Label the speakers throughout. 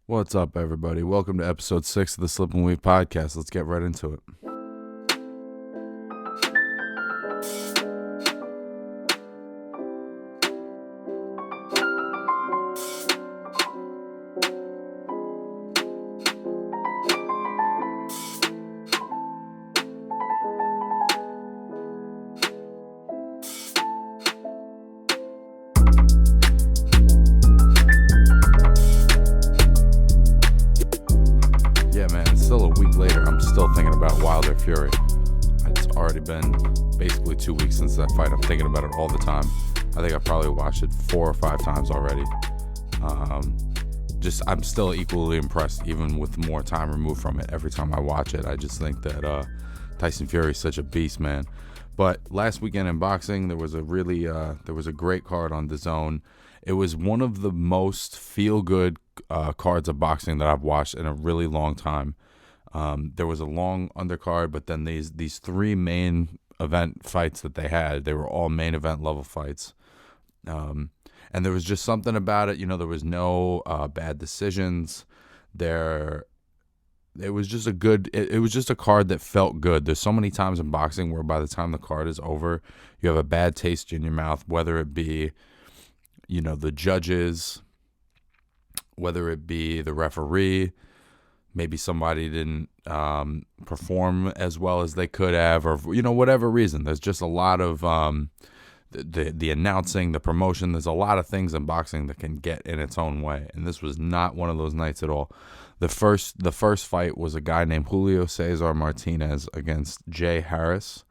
Speaker 1: What's up, everybody? Welcome to episode 6 of the Slip and Weave podcast. Let's get right into it. Yeah, man, it's still a week later. I'm still thinking about Wilder Fury. It's already been basically 2 weeks since that fight. I'm thinking about it all the time. I think I probably watched it 4 or 5 times already. I'm still equally impressed, even with more time removed from it. Every time I watch it, I just think that Tyson Fury is such a beast, man. But last weekend in boxing, there was a great card on DAZN. It was one of the most feel-good cards of boxing that I've watched in a really long time. There was a long undercard, but then these 3 main event fights that they were all main event level fights. And there was just something about it. There was no bad decisions. It was just it was just a card that felt good. There's so many times in boxing where by the time the card is over, you have a bad taste in your mouth, whether it be, the judges, whether it be the referee, maybe somebody didn't perform as well as they could have, or, whatever reason. There's just a lot of the announcing, the promotion. There's a lot of things in boxing that can get in its own way, and this was not one of those nights at all. The first fight was a guy named Julio Cesar Martinez against Jay Harris.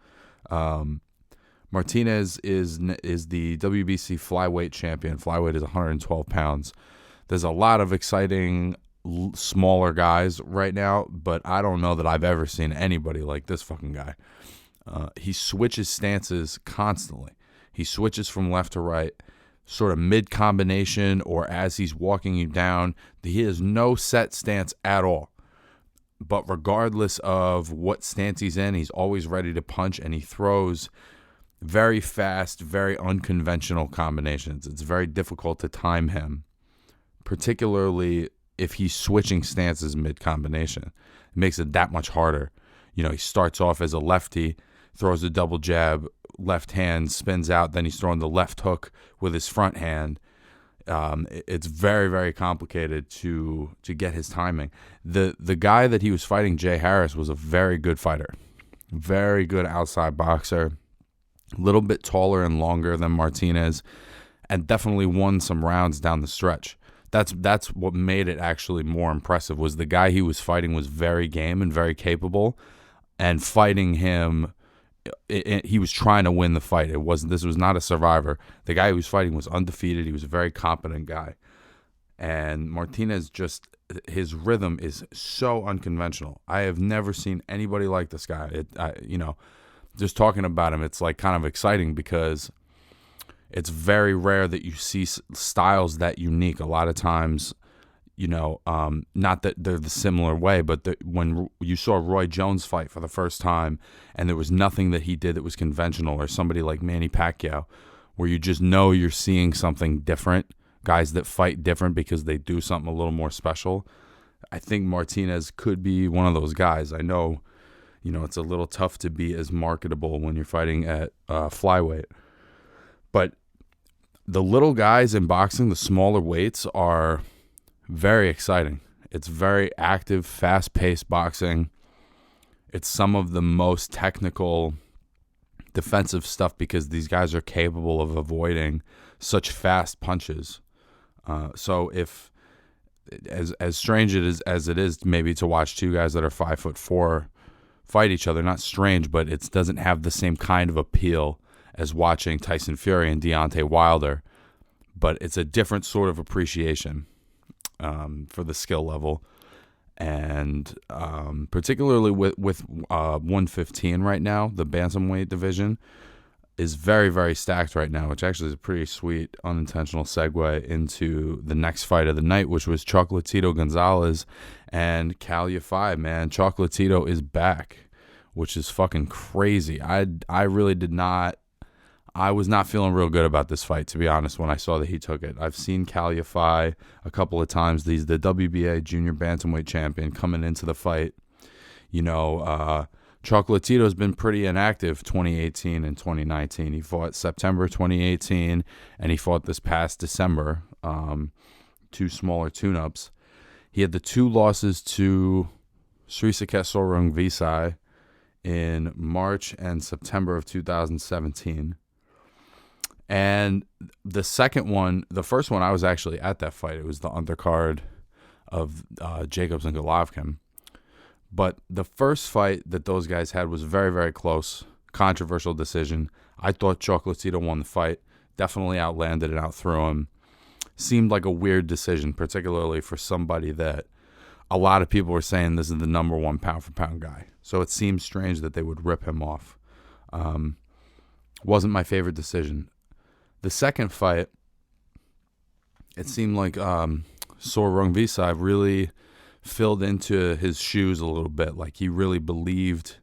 Speaker 1: Martinez is the WBC flyweight champion. Flyweight is 112 pounds. There's a lot of exciting smaller guys right now, but I don't know that I've ever seen anybody like this fucking guy. He switches stances constantly. He switches from left to right, sort of mid-combination or as he's walking you down. He has no set stance at all. But regardless of what stance he's in, he's always ready to punch, and he throws very fast, very unconventional combinations. It's very difficult to time him, particularly if he's switching stances mid-combination. It makes it that much harder. He starts off as a lefty, throws a double jab, left hand, spins out, then he's throwing the left hook with his front hand. It's very, very complicated to get his timing. The guy that he was fighting, Jay Harris, was a very good fighter. Very good outside boxer. A little bit taller and longer than Martinez, and definitely won some rounds down the stretch. That's what made it actually more impressive, was the guy he was fighting was very game and very capable, and fighting him, he was trying to win the fight. This was not a survivor. The guy he was fighting was undefeated. He was a very competent guy. And Martinez, his rhythm is so unconventional. I have never seen anybody like this guy. Just talking about him, it's like kind of exciting because it's very rare that you see styles that unique. A lot of times, not that they're the similar way, but when you saw Roy Jones fight for the first time and there was nothing that he did that was conventional, or somebody like Manny Pacquiao, where you just know you're seeing something different, guys that fight different because they do something a little more special. I think Martinez could be one of those guys. I know, it's a little tough to be as marketable when you're fighting at flyweight. But the little guys in boxing, the smaller weights, are very exciting. It's very active, fast-paced boxing. It's some of the most technical defensive stuff because these guys are capable of avoiding such fast punches. So if, as strange as it is maybe to watch 2 guys that are 5'4" fight each other, not strange, but it doesn't have the same kind of appeal as watching Tyson Fury and Deontay Wilder. But it's a different sort of appreciation for the skill level. And particularly with 115 right now, the bantamweight division is very, very stacked right now, which actually is a pretty sweet unintentional segue into the next fight of the night, which was Chocolatito Gonzalez and Cal Yafai, man. Chocolatito is back, which is fucking crazy. I really did not I was not feeling real good about this fight, to be honest, when I saw that he took it. I've seen Calify a couple of times. He's the WBA junior bantamweight champion coming into the fight. Chocolatito's been pretty inactive 2018 and 2019. He fought September 2018, and he fought this past December, 2 smaller tune-ups. He had the 2 losses to Srisaket Sorungvisai in March and September of 2017. And the first one, I was actually at that fight. It was the undercard of Jacobs and Golovkin. But the first fight that those guys had was very, very close, controversial decision. I thought Chocolatito won the fight, definitely outlanded and outthrew him. Seemed like a weird decision, particularly for somebody that a lot of people were saying this is the number 1 pound-for-pound guy. So it seemed strange that they would rip him off. Wasn't my favorite decision. The second fight, it seemed like Sorungvisai really filled into his shoes a little bit. Like he really believed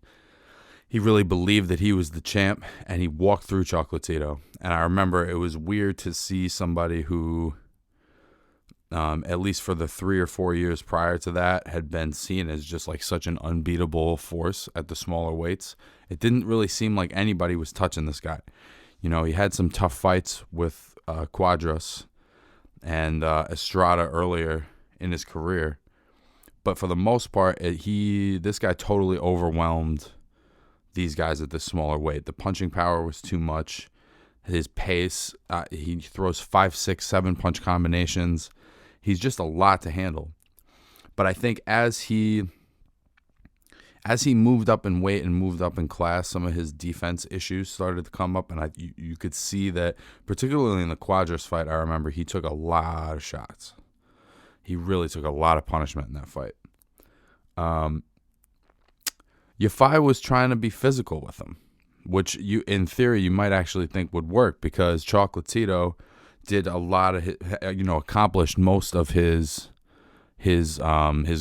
Speaker 1: that he was the champ, and he walked through Chocolatito. And I remember it was weird to see somebody who, at least for the 3 or 4 years prior to that, had been seen as just like such an unbeatable force at the smaller weights. It didn't really seem like anybody was touching this guy. He had some tough fights with Quadras and Estrada earlier in his career. But for the most part, this guy totally overwhelmed these guys at this smaller weight. The punching power was too much. His pace, he throws 5, 6, 7 punch combinations. He's just a lot to handle. But I think as he moved up in weight and moved up in class, some of his defense issues started to come up, and you could see that, particularly in the Quadras fight. I remember he took a lot of shots. He really took a lot of punishment in that fight. Yafai was trying to be physical with him, which in theory you might actually think would work, because Chocolatito did a lot of accomplished most of his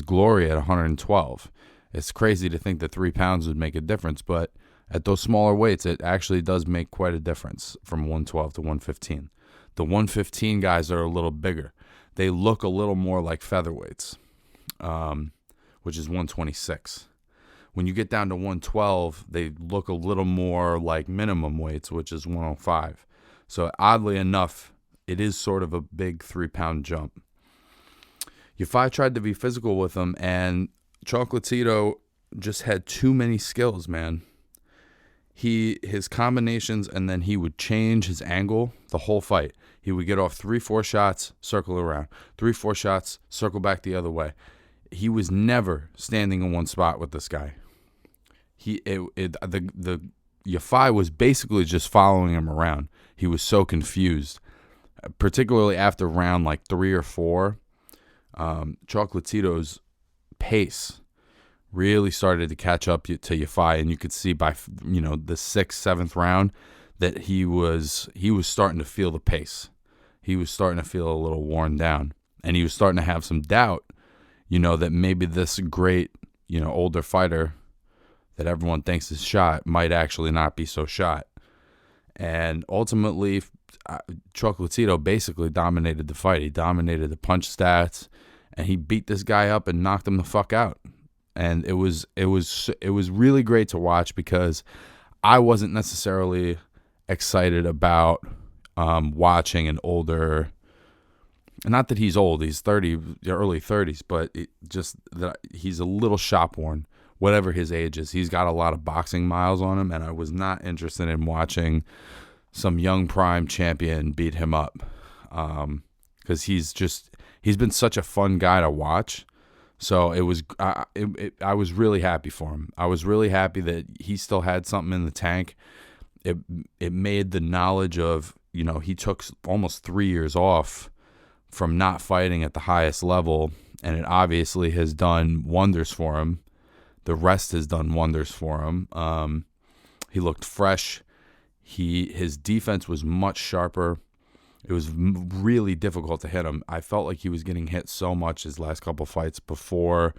Speaker 1: glory at 112. It's crazy to think that 3 pounds would make a difference, but at those smaller weights, it actually does make quite a difference from 112 to 115. The 115 guys are a little bigger. They look a little more like featherweights, which is 126. When you get down to 112, they look a little more like minimum weights, which is 105. So oddly enough, it is sort of a big 3-pound jump. Yafai tried to be physical with him, and Chocolatito just had too many skills, man. His combinations, and then he would change his angle the whole fight. He would get off 3-4 shots, circle around. 3-4 shots, circle back the other way. He was never standing in one spot with this guy. The Yafai was basically just following him around. He was so confused, particularly after round like 3 or 4. Chocolatito's pace really started to catch up to Yafai, and you could see by the 6th, 7th round that he was starting to feel the pace. He was starting to feel a little worn down, and he was starting to have some doubt, that maybe this great, older fighter that everyone thinks is shot might actually not be so shot. And ultimately, Chocolatito basically dominated the fight. He dominated the punch stats, and he beat this guy up and knocked him the fuck out. And it was really great to watch, because I wasn't necessarily excited about watching an older, not that he's old, he's 30, early 30s, but just that he's a little shop worn, whatever his age is. He's got a lot of boxing miles on him, and I was not interested in watching some young prime champion beat him up, because he's been such a fun guy to watch. So I was really happy for him. I was really happy that he still had something in the tank. It made the knowledge of, he took almost 3 years off from not fighting at the highest level, and it obviously has done wonders for him. The rest has done wonders for him. He looked fresh. His defense was much sharper. It was really difficult to hit him. I felt like he was getting hit so much his last couple fights before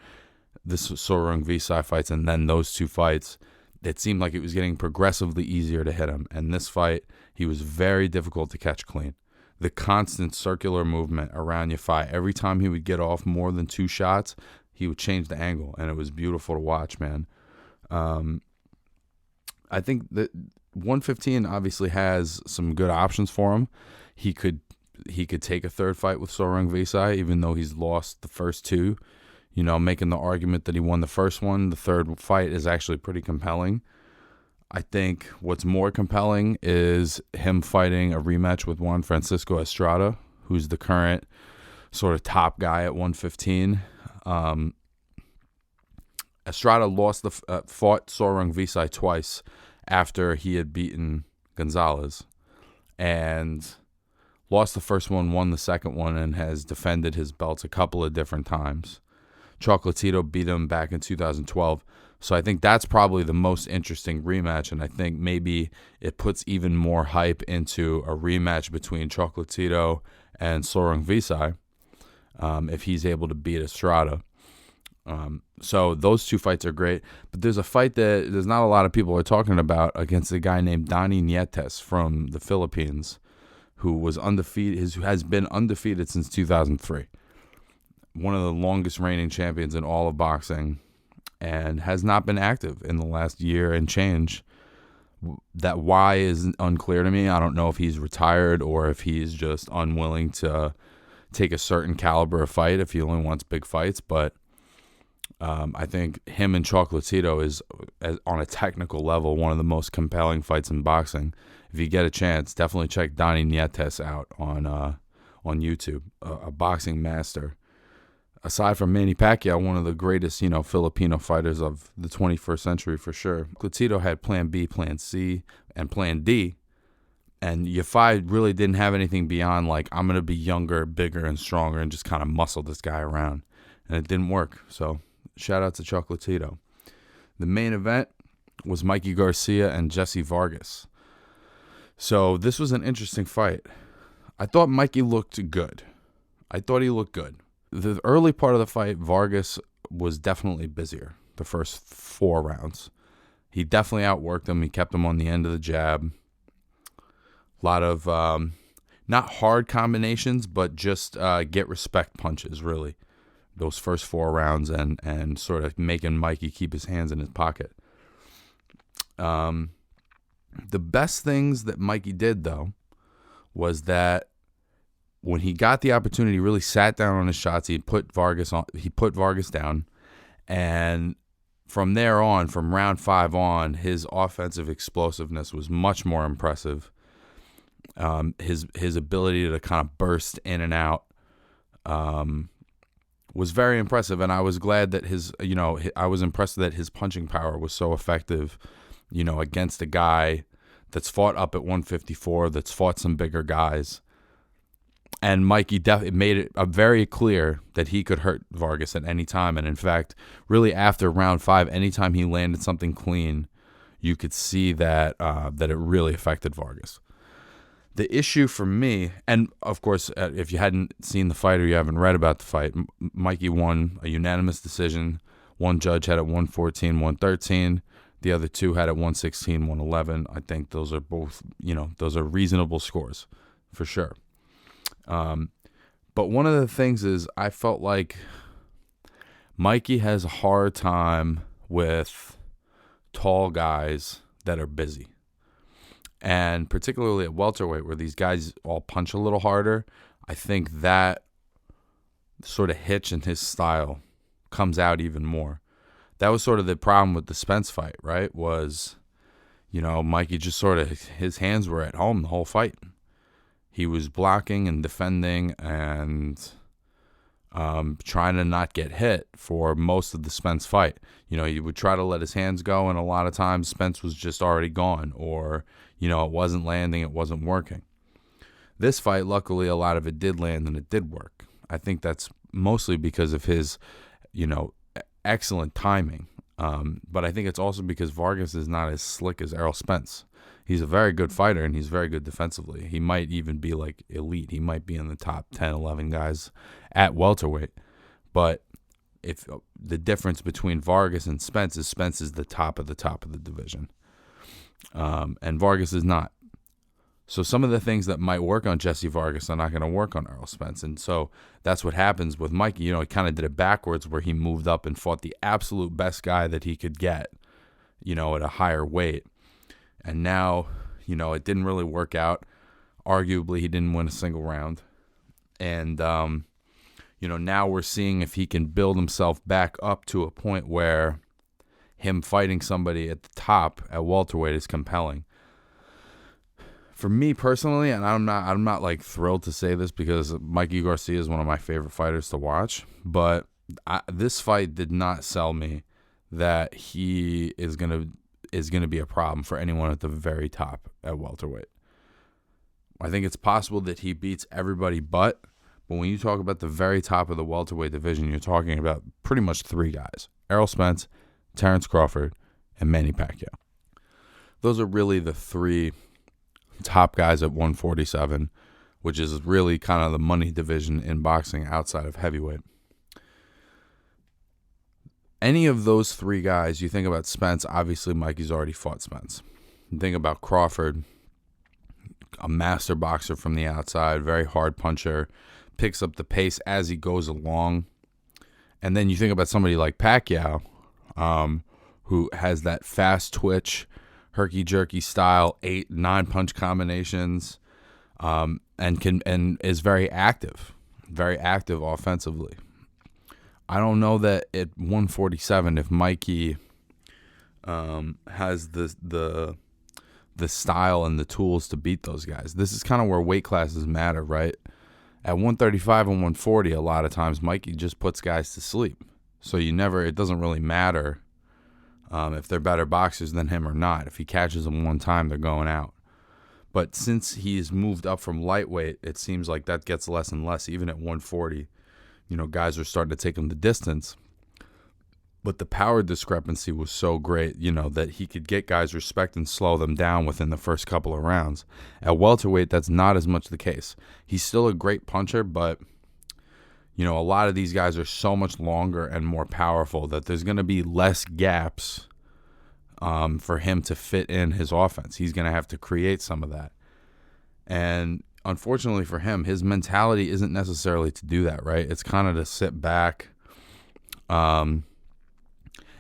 Speaker 1: the Sorungvisai fights, and then those 2 fights. it seemed like it was getting progressively easier to hit him. And this fight, he was very difficult to catch clean. The constant circular movement around Yafai, every time he would get off more than 2 shots, he would change the angle, and it was beautiful to watch, man. I think that 115 obviously has some good options for him. He could take a third fight with Sorang Visai, even though he's lost the first 2. You know, making the argument that he won the first one. The third fight is actually pretty compelling. I think what's more compelling is him fighting a rematch with Juan Francisco Estrada, who's the current sort of top guy at 115. Estrada fought Sorang Visai twice after he had beaten Gonzalez, and lost the first one, won the second one, and has defended his belts a couple of different times. Chocolatito beat him back in 2012. So I think that's probably the most interesting rematch, and I think maybe it puts even more hype into a rematch between Chocolatito and Sorang Visai if he's able to beat Estrada. So those 2 fights are great. But there's a fight that there's not a lot of people are talking about against a guy named Donnie Nietes from the Philippines, who was undefeated, who has been undefeated since 2003. One of the longest reigning champions in all of boxing, and has not been active in the last year and change. That why is unclear to me. I don't know if he's retired or if he's just unwilling to take a certain caliber of fight if he only wants big fights. But I think him and Chocolatito is, on a technical level, one of the most compelling fights in boxing. If you get a chance, definitely check Donnie Nietes out on YouTube, a boxing master. Aside from Manny Pacquiao, one of the greatest, Filipino fighters of the 21st century for sure. Chocolatito had Plan B, Plan C, and Plan D. And Yafai really didn't have anything beyond, like, I'm going to be younger, bigger, and stronger and just kind of muscle this guy around. And it didn't work. So shout out to Chocolatito. The main event was Mikey Garcia and Jesse Vargas. So this was an interesting fight. I thought Mikey looked good. The early part of the fight, Vargas was definitely busier the first 4 rounds. He definitely outworked him. He kept him on the end of the jab. A lot of not hard combinations, but just get respect punches, really. Those first 4 rounds and sort of making Mikey keep his hands in his pocket. The best things that Mikey did, though, was that when he got the opportunity, he really sat down on his shots. He put Vargas down, and from there on, from round 5 on, his offensive explosiveness was much more impressive. His ability to kind of burst in and out was very impressive, and I was glad that I was impressed that his punching power was so effective, against a guy that's fought up at 154, that's fought some bigger guys. And Mikey made it very clear that he could hurt Vargas at any time. And in fact, really after round 5, anytime he landed something clean, you could see that it really affected Vargas. The issue for me, and of course, if you hadn't seen the fight or you haven't read about the fight, Mikey won a unanimous decision. One judge had it 114, 113. The other 2 had it 116, 111. I think those are both, those are reasonable scores for sure. But one of the things is I felt like Mikey has a hard time with tall guys that are busy. And particularly at welterweight, where these guys all punch a little harder, I think that sort of hitch in his style comes out even more. That was sort of the problem with the Spence fight, right? Was, Mikey just sort of, his hands were at home the whole fight. He was blocking and defending and trying to not get hit for most of the Spence fight. He would try to let his hands go, and a lot of times Spence was just already gone, or, it wasn't landing, it wasn't working. This fight, luckily, a lot of it did land and it did work. I think that's mostly because of his, excellent timing. But I think it's also because Vargas is not as slick as Errol Spence. He's a very good fighter, and he's very good defensively. He might even be, elite. He might be in the top 10, 11 guys at welterweight. But if the difference between Vargas and Spence is the top of the division, and Vargas is not. So some of the things that might work on Jesse Vargas are not going to work on Errol Spence. And so that's what happens with Mikey. He kind of did it backwards, where he moved up and fought the absolute best guy that he could get, at a higher weight. And now, it didn't really work out. Arguably, he didn't win a single round. And, now we're seeing if he can build himself back up to a point where him fighting somebody at the top at welterweight is compelling. For me personally, and I'm not like thrilled to say this because Mikey Garcia is one of my favorite fighters to watch, but this fight did not sell me that he is gonna be a problem for anyone at the very top at welterweight. I think it's possible that he beats everybody but when you talk about the very top of the welterweight division, you're talking about pretty much three guys: Errol Spence, Terrence Crawford, and Manny Pacquiao. Those are really the three top guys at 147, which is really kind of the money division in boxing outside of heavyweight. Any of those three guys, you think about Spence, obviously Mikey's already fought Spence. You think about Crawford, a master boxer from the outside, very hard puncher, picks up the pace as he goes along. And then you think about somebody like Pacquiao, who has that fast twitch, herky-jerky style, 8-9 punch combinations, and is very active offensively. I don't know that at 147 if Mikey has the style and the tools to beat those guys. This is kind of where weight classes matter, right? At 135 and 140, a lot of times Mikey just puts guys to sleep. So it doesn't really matter if they're better boxers than him or not. If he catches them one time, they're going out. But since he's moved up from lightweight, it seems like that gets less and less. Even at 140, guys are starting to take him the distance. But the power discrepancy was so great, that he could get guys respect and slow them down within the first couple of rounds. At welterweight, that's not as much the case. He's still a great puncher, but a lot of these guys are so much longer and more powerful that there's going to be less gaps for him to fit in his offense. He's going to have to create some of that. And unfortunately for him, his mentality isn't necessarily to do that, right? It's kind of to sit back. And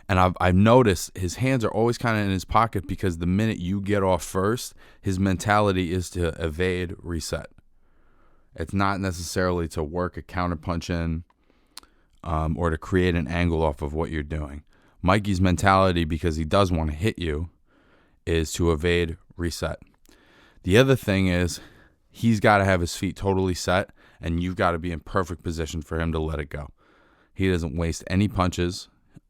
Speaker 1: I've noticed his hands are always kind of in his pocket because the minute you get off first, his mentality is to evade, reset. It's not necessarily to work a counterpunch in or to create an angle off of what you're doing. Mikey's mentality, because he does want to hit you, is to evade, reset. The other thing is he's got to have his feet totally set, and you've got to be in perfect position for him to let it go. He doesn't waste any punches.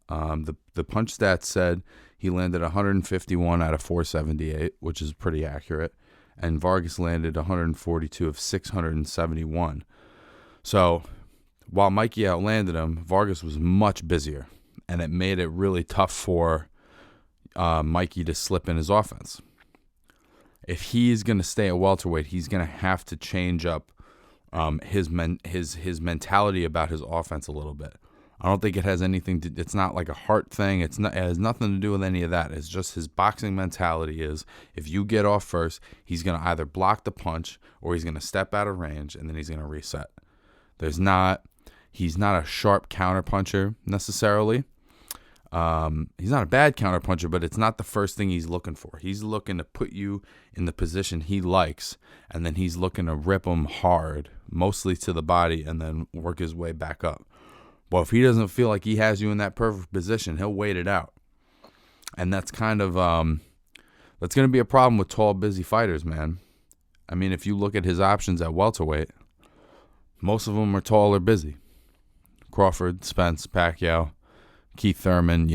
Speaker 1: The punch stats said he landed 151 out of 478, which is pretty accurate. And Vargas landed 142 of 671. So while Mikey outlanded him, Vargas was much busier, and it made it really tough for Mikey to slip in his offense. If he's going to stay at welterweight, he's going to have to change up his mentality about his offense a little bit. I don't think it has anything to. It's not like a heart thing. It has nothing to do with any of that. It's just his boxing mentality is if you get off first, he's going to either block the punch or he's going to step out of range and then he's going to reset. He's not a sharp counterpuncher necessarily. He's not a bad counterpuncher, but it's not the first thing he's looking for. He's looking to put you in the position he likes, and then he's looking to rip him hard, mostly to the body, and then work his way back up. Well, if he doesn't feel like he has you in that perfect position, he'll wait it out. And that's kind of that's going to be a problem with tall, busy fighters, man. I mean, if you look at his options at welterweight, most of them are tall or busy. Crawford, Spence, Pacquiao, Keith Thurman,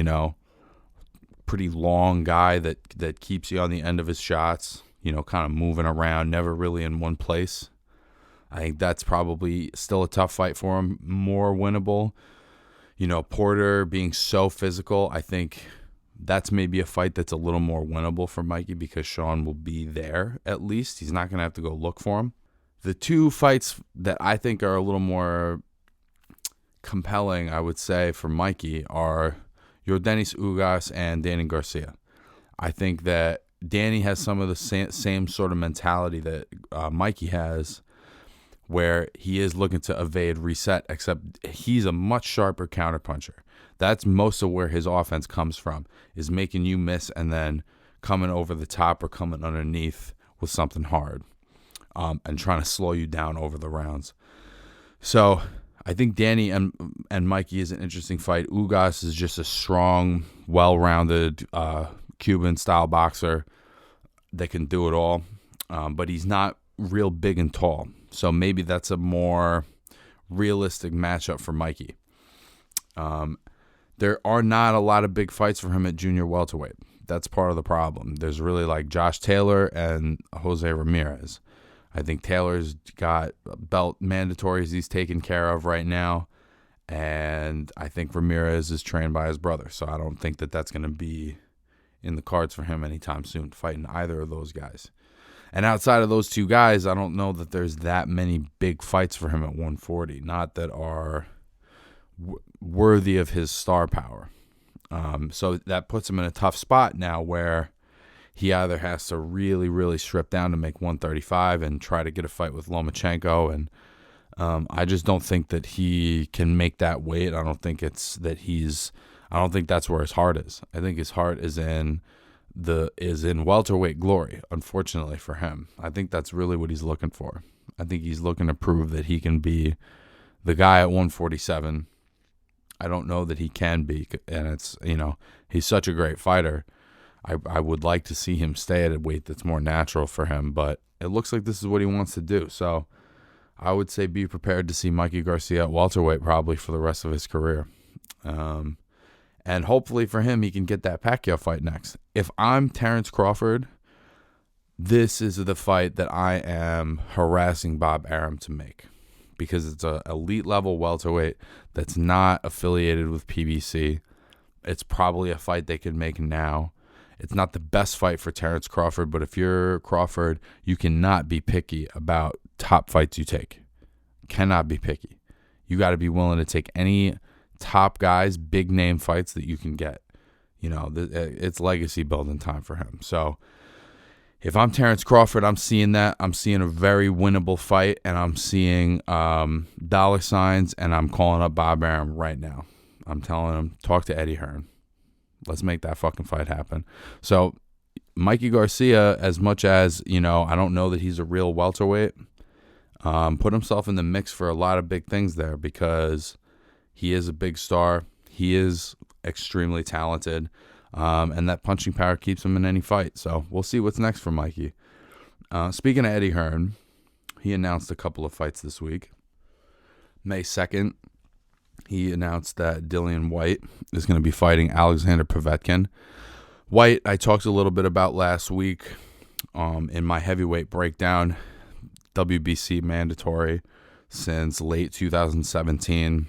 Speaker 1: pretty long guy that keeps you on the end of his shots, kind of moving around, never really in one place. I think that's probably still a tough fight for him, more winnable. Porter being so physical, I think that's maybe a fight that's a little more winnable for Mikey because Sean will be there at least. He's not going to have to go look for him. The two fights that I think are a little more compelling, I would say, for Mikey are Yordenis Ugas and Danny Garcia. I think that Danny has some of the same sort of mentality that Mikey has, where he is looking to evade, reset, except he's a much sharper counterpuncher. That's most of where his offense comes from, is making you miss and then coming over the top or coming underneath with something hard, and trying to slow you down over the rounds. So I think Danny and Mikey is an interesting fight. Ugas is just a strong, well-rounded Cuban-style boxer that can do it all, but he's not real big and tall. So maybe that's a more realistic matchup for Mikey. There are not a lot of big fights for him at junior welterweight. That's part of the problem. There's really like Josh Taylor and Jose Ramirez. I think Taylor's got belt mandatories he's taken care of right now, and I think Ramirez is trained by his brother. So I don't think that that's going to be in the cards for him anytime soon, fighting either of those guys. And outside of those two guys, I don't know that there's that many big fights for him at 140, not that are worthy of his star power. So that puts him in a tough spot now where he either has to really, really strip down to make 135 and try to get a fight with Lomachenko. And I just don't think that he can make that weight. I don't think that's where his heart is. I think his heart is in welterweight glory, unfortunately for him. I think that's really what he's looking for. I think he's looking to prove that he can be the guy at 147. I don't know that he can be, and it's, he's such a great fighter. I would like to see him stay at a weight that's more natural for him, but it looks like this is what he wants to do. So I would say be prepared to see Mikey Garcia at welterweight probably for the rest of his career. And hopefully for him, he can get that Pacquiao fight next. If I'm Terrence Crawford, this is the fight that I am harassing Bob Arum to make, because it's an elite level welterweight that's not affiliated with PBC. It's probably a fight they could make now. It's not the best fight for Terrence Crawford, but if you're Crawford, you cannot be picky about top fights you take. Cannot be picky. You got to be willing to take any top guys, big name fights that you can get. It's legacy building time for him. So if I'm Terrence Crawford, I'm seeing that. I'm seeing a very winnable fight, and I'm seeing dollar signs, and I'm calling up Bob Arum right now. I'm telling him, talk to Eddie Hearn. Let's make that fucking fight happen. So Mikey Garcia, as much as, I don't know that he's a real welterweight, put himself in the mix for a lot of big things there, because he is a big star. He is extremely talented. And that punching power keeps him in any fight. So we'll see what's next for Mikey. Speaking of Eddie Hearn, he announced a couple of fights this week. May 2nd, he announced that Dillian White is going to be fighting Alexander Povetkin. White, I talked a little bit about last week in my heavyweight breakdown. WBC mandatory since late 2017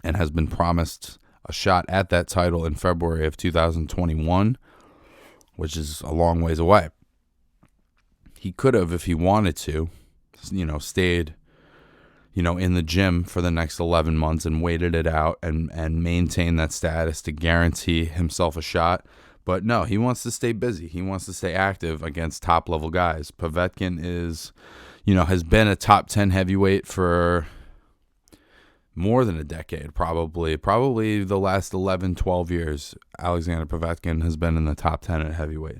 Speaker 1: and has been promised a shot at that title in February of 2021, which is a long ways away. He could have, if he wanted to, stayed, in the gym for the next 11 months and waited it out and maintained that status to guarantee himself a shot. But no, he wants to stay busy. He wants to stay active against top-level guys. Povetkin is, has been a top 10 heavyweight for more than a decade, probably the last 11, 12 years. Alexander Povetkin has been in the top 10 at heavyweight.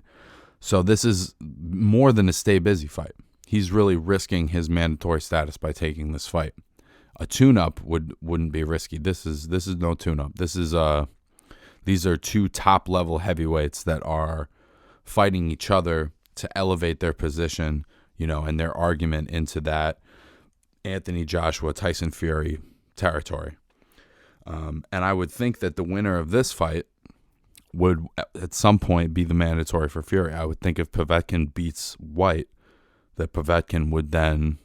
Speaker 1: So this is more than a stay busy fight. He's really risking his mandatory status by taking this fight. A tune-up wouldn't be risky. This is no tune-up. These are two top-level heavyweights that are fighting each other to elevate their position, and their argument into that Anthony Joshua, Tyson Fury territory. And I would think that the winner of this fight would at some point be the mandatory for Fury. I would think if Povetkin beats White, that Povetkin would then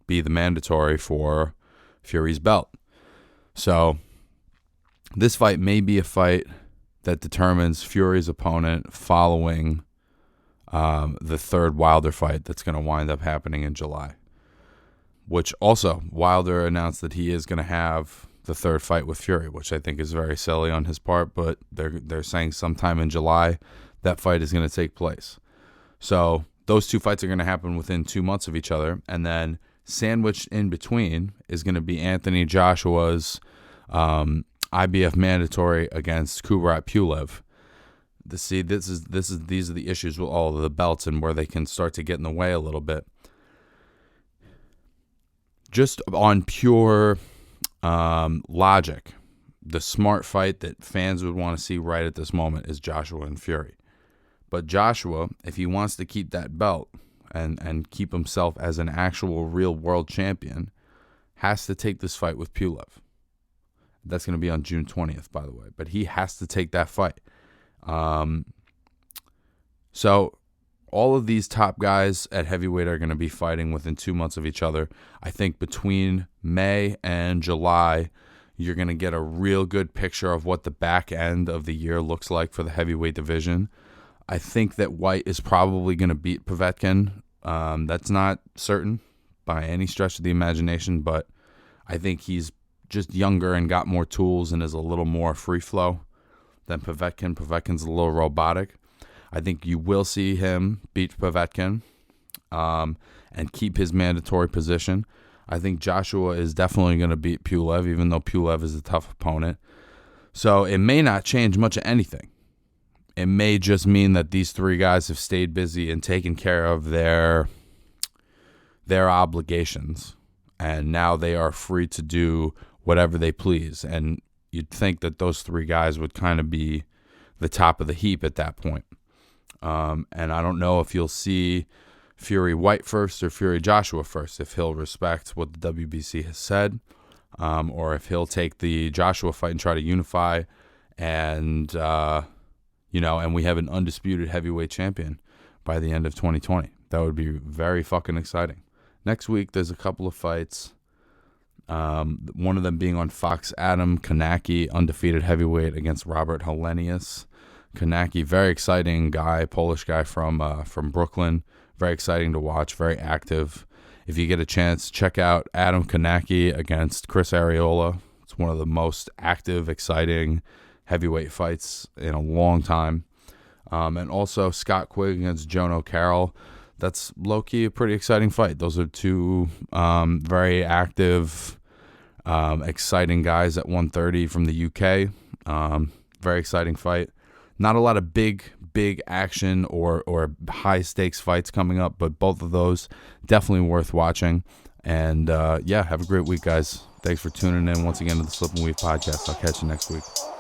Speaker 1: be the mandatory for Fury's belt. So this fight may be a fight that determines Fury's opponent following the third Wilder fight that's going to wind up happening in July. Which also, Wilder announced that he is going to have the third fight with Fury, which I think is very silly on his part, but they're saying sometime in July that fight is going to take place. So those two fights are going to happen within 2 months of each other, and then sandwiched in between is going to be Anthony Joshua's IBF mandatory against Kubrat Pulev. These are the issues with all of the belts and where they can start to get in the way a little bit. Just on pure logic, the smart fight that fans would want to see right at this moment is Joshua and Fury. But Joshua, if he wants to keep that belt and keep himself as an actual real world champion, has to take this fight with Pulev. That's going to be on June 20th, by the way. But he has to take that fight. So all of these top guys at heavyweight are going to be fighting within 2 months of each other. I think between May and July, you're going to get a real good picture of what the back end of the year looks like for the heavyweight division. I think that White is probably going to beat Povetkin. That's not certain by any stretch of the imagination, but I think he's just younger and got more tools and is a little more free flow than Povetkin. Povetkin's a little robotic. I think you will see him beat Povetkin and keep his mandatory position. I think Joshua is definitely going to beat Pulev, even though Pulev is a tough opponent. So it may not change much of anything. It may just mean that these three guys have stayed busy and taken care of their obligations, and now they are free to do whatever they please. And you'd think that those three guys would kind of be the top of the heap at that point. And I don't know if you'll see Fury White first or Fury Joshua first, if he'll respect what the WBC has said, or if he'll take the Joshua fight and try to unify, and and we have an undisputed heavyweight champion by the end of 2020. That would be very fucking exciting. Next week, there's a couple of fights. One of them being on Fox. Adam Kanaki, undefeated heavyweight, against Robert Helenius. Kanaki, very exciting guy, Polish guy from Brooklyn. Very exciting to watch, very active. If you get a chance, check out Adam Kanaki against Chris Arreola. It's one of the most active, exciting heavyweight fights in a long time. And also Scott Quigg against Joan O'Carroll. That's low-key a pretty exciting fight. Those are two very active, exciting guys at 130 from the UK. Very exciting fight. Not a lot of big action or high-stakes fights coming up, but both of those definitely worth watching. And, have a great week, guys. Thanks for tuning in once again to the Slip and Weave podcast. I'll catch you next week.